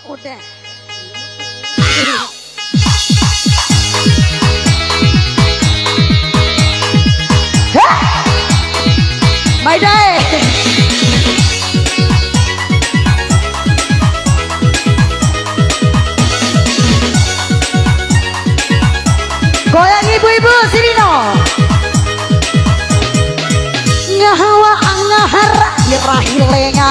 Udah. My day. Goyang ibu-ibu sini no. Ngahawa angahara irahilenga.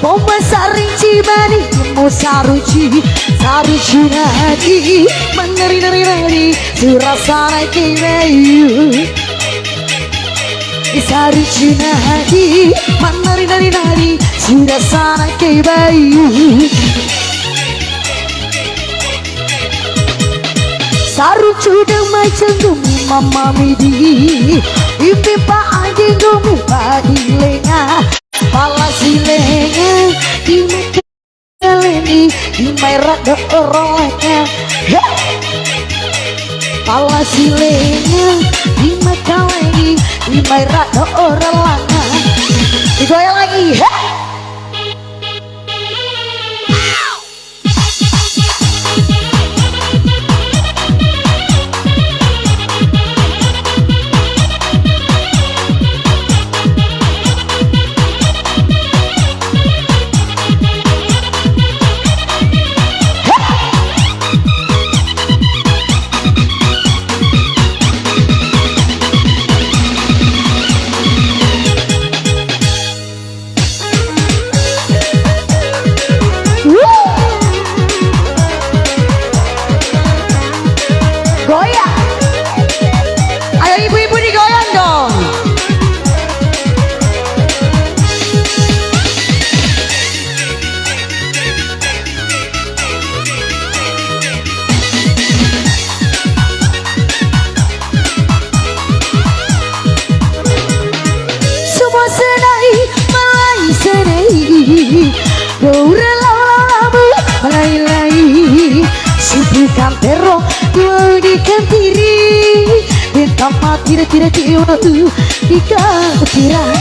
Pomba saring cibani mu saruci saruci nadi menari-nari surasana kiweyu. Saruci nadi menari-nari surasana kiweyu. Sarucu damai cendumi mama midi impi pa anjing gumi padilenga pala silenga di mekaleni di merah do orolnya pala silenga di mekaleni di merah do orolnya digoyang lagi goyang. Ayo ibu-ibu digoyang dong. Semua senai malai senai Gaura lamu malai Sibukan terong dua di kantiri Bintang mati tira tira di katiran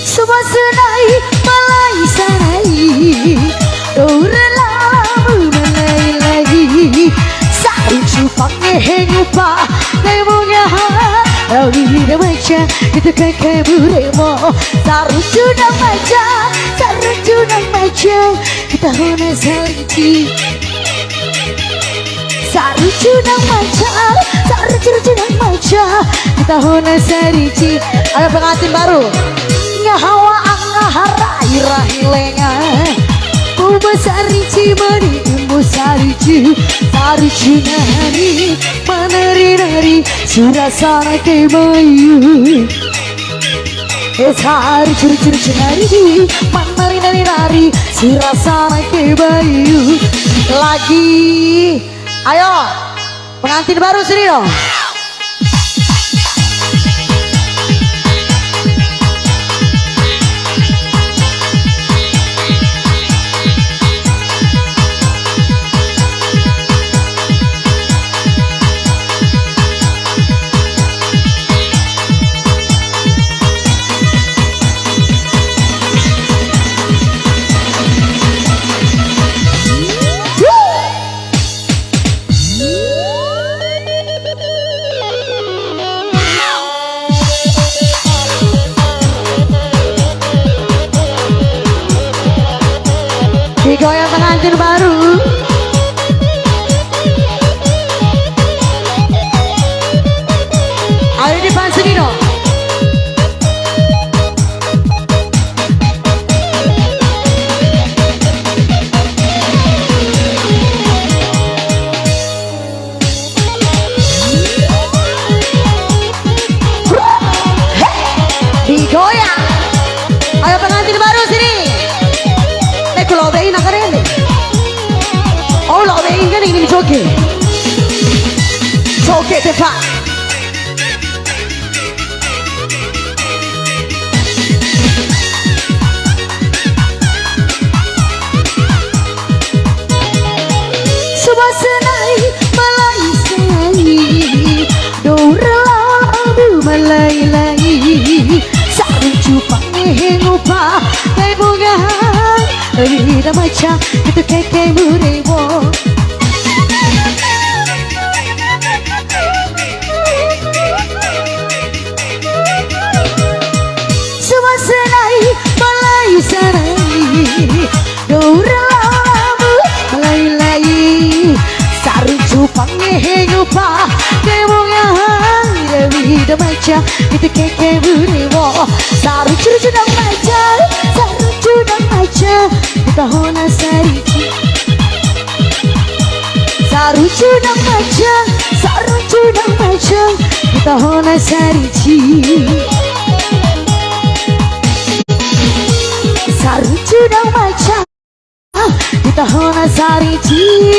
Semua senai malai senai Gaura lamu malai Saring supak ngehengupa Nemunya Rawi dan maca Itu kan keburemo Sarucu dan maca Sarucu dan maca Kita hona saliti Sarucu dan maca Sarucu dan maca Kita hona saliti Ada pengantin baru Ngahawa angahara irahilenga Pomba sarici mani Imbu sarici Sarici nari Menari-nari Surasana kebayu Sarici nari Menari-nari Surasana kebayu Lagi Ayo pengantin baru sini dong. Digoyang pengantin baru. Ayo di depan sini dong. Digoyang. Ayo pengantin baru sini. Kalau bein nak keren deh. Oh lo bein kan ini joget. Joget depan. Semua senai malai senai. Dora labu malai cupang ngupa kay bunga Rida macha itu keke murebo Semua senai balai senai Doramu malai-lai Saru cupang ngupa kay bunga Rida macha itu keke murebo Saru curudang macha Saru curudang macha Tahona sariji Saru cudang maca Saru cudang maca Tahona sariji Saru cudang maca Tahona sariji